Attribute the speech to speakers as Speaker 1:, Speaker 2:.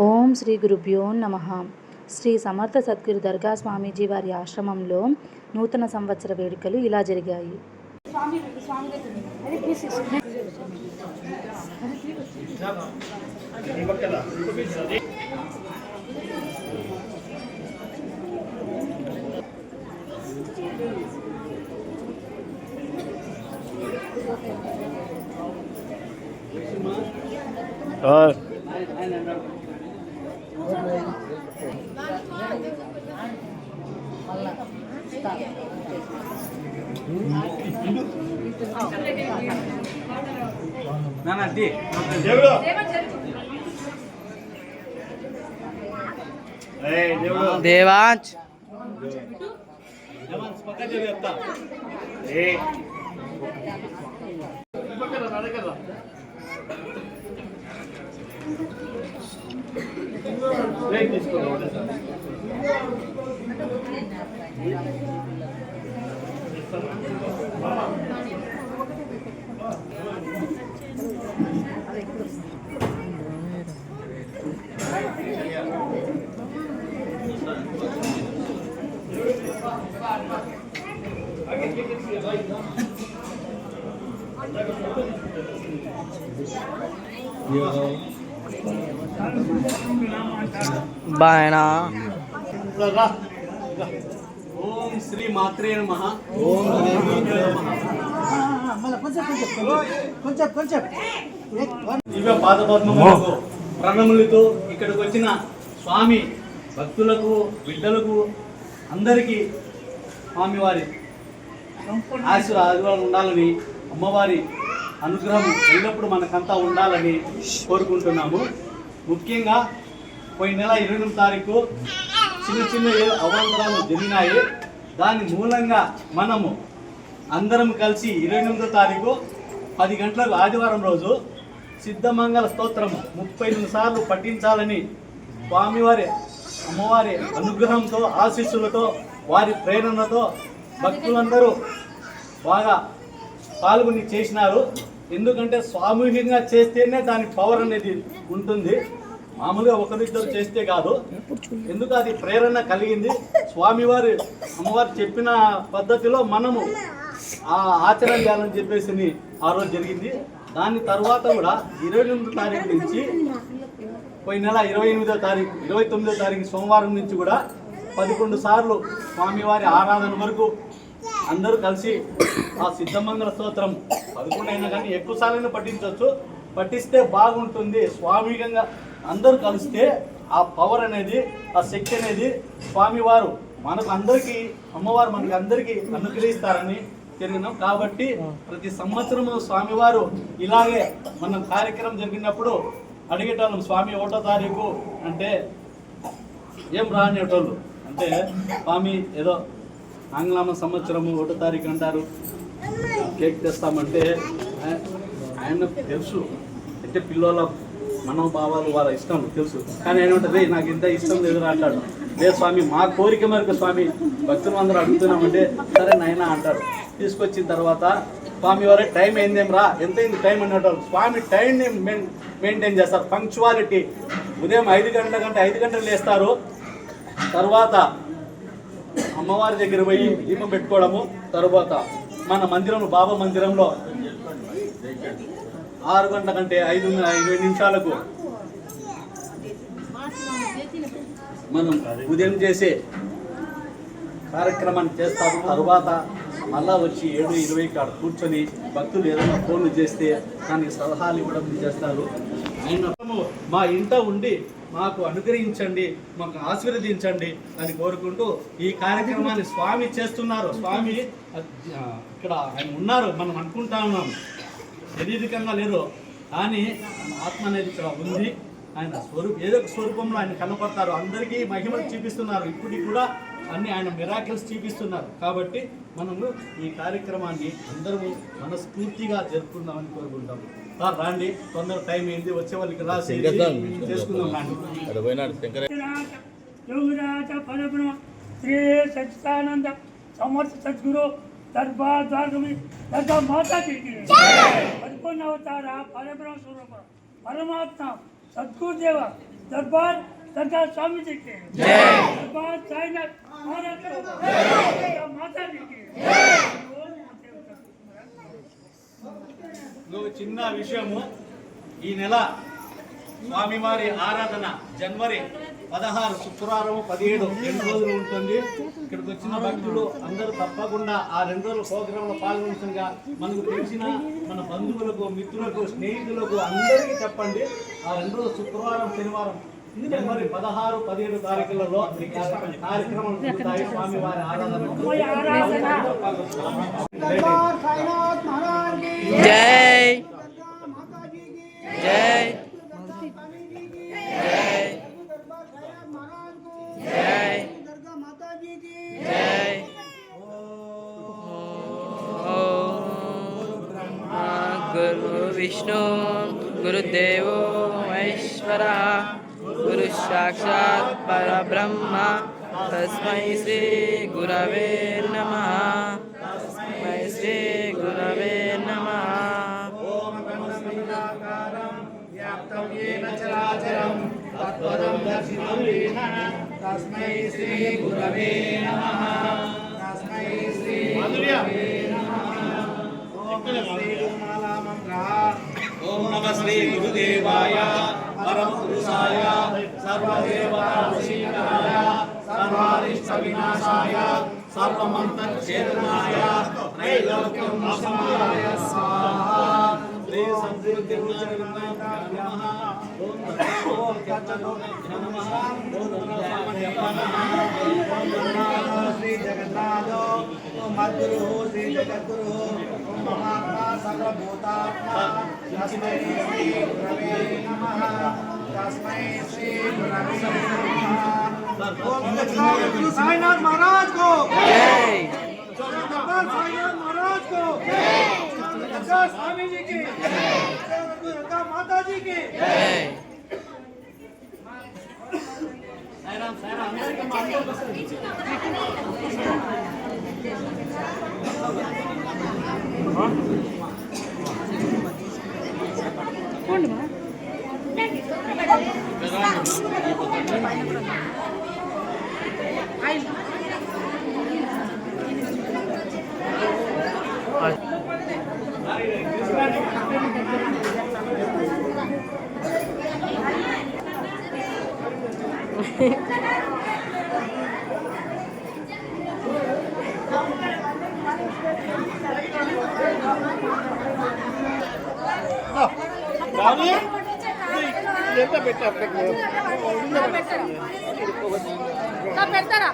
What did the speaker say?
Speaker 1: ఓం శ్రీ గురుభ్యో నమః. శ్రీ సమర్థ సద్గురు దర్గా స్వామీజీ వారి ఆశ్రమంలో నూతన సంవత్సర వేడుకలు ఇలా జరిగాయి.
Speaker 2: దేవాంశ్ బాయనా.
Speaker 3: ఓం శ్రీ మాత్రే నమః. దివ్య పాదపద్మములకు ప్రణములతో ఇక్కడికి వచ్చిన స్వామి భక్తులకు బిడ్డలకు అందరికీ స్వామివారి ఆశీర్వాదాలు ఉండాలని, అమ్మవారి అనుగ్రహం ఎల్లప్పుడూ మనకంతా ఉండాలని కోరుకుంటున్నాము. ముఖ్యంగా పోయిన నెల 28వ తారీఖు చిన్న అవాంతరాలు జరిగినాయి. దాని మూలంగా మనము అందరం కలిసి 28వ తారీఖు 10 గంటలకు ఆదివారం రోజు సిద్ధమంగళ స్తోత్రము 32 సార్లు పఠించాలని స్వామివారి అమ్మవారి అనుగ్రహంతో, ఆశీస్సులతో, వారి ప్రేరణతో భక్తులందరూ బాగా పాల్గొని చేసినారు. ఎందుకంటే సామూహికంగా చేస్తేనే దాని పవర్ అనేది ఉంటుంది, మామూలుగా ఒకరిద్దరు చేస్తే కాదు. ఎందుకు అది ప్రేరణ కలిగింది. స్వామివారి అమ్మవారు చెప్పిన పద్ధతిలో మనము ఆ ఆచరణ చేయాలని చెప్పేసి ఆ రోజు జరిగింది. దాని తర్వాత కూడా 28వ తారీఖు నుంచి పోయిన నెల 28వ తారీఖు 29వ తారీఖు సోమవారం నుంచి కూడా 11 సార్లు స్వామివారి ఆరాధన వరకు అందరూ కలిసి ఆ సిద్ధమంగళ స్తోత్రం 11 అయినా కానీ ఎక్కువ సార్లు పఠించవచ్చు. పఠిస్తే బాగుంటుంది. స్వామికంగా అందరూ కలిస్తే ఆ పవర్ అనేది, ఆ శక్తి అనేది స్వామివారు మనకు అందరికీ, అమ్మవారు మనకి అందరికీ అనుగ్రహిస్తారని జరిగినాం. కాబట్టి ప్రతి సంవత్సరము స్వామివారు ఇలాగే మనం కార్యక్రమం జరిగినప్పుడు అడిగేటోళ్ళం, స్వామి 1వ తారీఖు అంటే ఏం రానేటోళ్ళు అంటే, స్వామి ఏదో ఆంగ్లమ సంవత్సరము 1వ తారీఖు అంటారు, కేక్ తెస్తామంటే ఆయన తెలుసు అంటే పిల్లల మనోభావాలు వాళ్ళ ఇష్టం తెలుసు. కానీ ఏమంటుంది, నాకు ఇంత ఇష్టం లేదు అంటాడు. లేదు స్వామి, మా కోరిక మేరకు స్వామి భక్తులు అందరూ అడుగుతున్నామంటే సరే నాయన అంటారు. తీసుకొచ్చిన తర్వాత స్వామి వారే టైం అయిందేం రా, ఎంతైంది టైం అనేటోళ్ళు స్వామి టైంని మెయింటైన్ చేస్తారు. పంక్చువాలిటీ. ఉదయం 5 గంటల కంటే 5 గంటలు లేస్తారు. తర్వాత అమ్మవారి దగ్గర పోయి దీపం పెట్టుకోవడము. తర్వాత మన మందిరంలో, బాబా మందిరంలో 6 గంటల కంటే 5 నిమిషాలకు మనం ఉదయం చేసే కార్యక్రమాన్ని చేస్తాము. తర్వాత మళ్ళా వచ్చి 7:20 కాడ కూర్చొని భక్తులు ఏదైనా ఫోన్లు చేస్తే దానికి సలహాలు ఇవ్వడం చేస్తారు. ఆయన మా ఇంట ఉండి మాకు అనుగ్రహించండి, మాకు ఆశీర్వదించండి అని కోరుకుంటూ ఈ కార్యక్రమాన్ని స్వామి చేస్తున్నారు. స్వామి ఇక్కడ ఆయన ఉన్నారు, మనం అనుకుంటా ఉన్నాం, శారీరకంగా లేరు, కానీ ఆత్మ అనేది ఇక్కడ ఉంది. ఆయన ఏదో ఒక స్వరూపంలో ఆయన కనపడతారు. అందరికీ మహిమలు చూపిస్తున్నారు. ఇప్పటికి కూడా అన్ని ఆయన మిరాకిల్స్ చూపిస్తున్నారు. కాబట్టి మనము ఈ కార్యక్రమాన్ని అందరూ మనస్ఫూర్తిగా జరుపుకుందామని కోరుకుంటాం. రాండి, తొందర టైం అయింది, వచ్చే వాళ్ళకి రాసి చేసుకుందాం. శ్రీ సచ్చిదానంద సమర్థ సద్గురు దర్బార్ ద్వారకమి దర్గా మాతాకి 11వ అవతార పరబ్రహ్మ స్వరూప పరమాత్మ సద్గురుదేవ
Speaker 2: दरबार सरकार स्वामी जी के दरबार साईनाथ महाराज को दरबार माता जी के
Speaker 3: ఒక చిన్న విషయము, ఈ నెల స్వామివారి ఆరాధన జనవరి 16 శుక్రవారం 17 2 రోజులు ఉంటుంది. ఇక్కడికి వచ్చిన భక్తులు అందరూ తప్పకుండా ఆ 2 రోజుల ప్రోగ్రాంలో పాల్గొనగా మనకు తెలిసిన మన బంధువులకు, మిత్రులకు, స్నేహితులకు అందరికీ చెప్పండి. ఆ 2 రోజులు శుక్రవారం, శనివారం జనవరి 16, 17 తారీఖులలో ఈ కార్యక్రమం జరుగుతాయి. స్వామివారి ఆరాధన
Speaker 4: दरबार साईनाथ महाराज की
Speaker 5: जय
Speaker 4: माता जी की
Speaker 5: जय
Speaker 4: स्वामी जी की
Speaker 5: जय
Speaker 4: दरबार साईनाथ महाराज को
Speaker 5: जय
Speaker 4: दरगाह माता जी की
Speaker 5: जय ब्रह्मा गुरु विष्णु गुरुदेवो महेश्वरः गुरु साक्षात् परब्रह्म तस्मै श्री गुरवे नमः तस्मै श्री गुरवे नमः
Speaker 3: ఓం బ్రహ్మస్మిదాకారం వ్యాప్తం యేన చరాచరం తత్పదం దర్శితం యేన తస్మై శ్రీ గురవే నమః తస్మై శ్రీ గురవే నమః. ఓం నమః శ్రీ గురుదేవాయ పరమ పురుషాయ సర్వదేవతావశీకరాయ సర్వారిష్ట వినాశాయ సర్వమంత్రఛేదనాయ త్రైలోక్యం సమాయ స్వాహా. శ్రీ సద్గురు తిరునారాయణాయ నమః. ఓం నమో కచ్చలోకాయ నమః. ఓం నమో శ్రీ జగన్నాథో మద్గురు శ్రీ జగద్గురు మహాత్మా సర్వభూతాత్మా తస్మై శ్రీ గురవే నమః తస్మై శ్రీ గురవే నమః. ఓం గురు సాయినాథ్ महाराज को
Speaker 5: जय
Speaker 3: दरबार साईनाथ महाराज को दरबार स्वामी जी की दरगाह माता जी की
Speaker 5: जय
Speaker 3: साईराम साईराम అందరికీ మా అందరికీ వస్తుంది.
Speaker 6: పెడతారా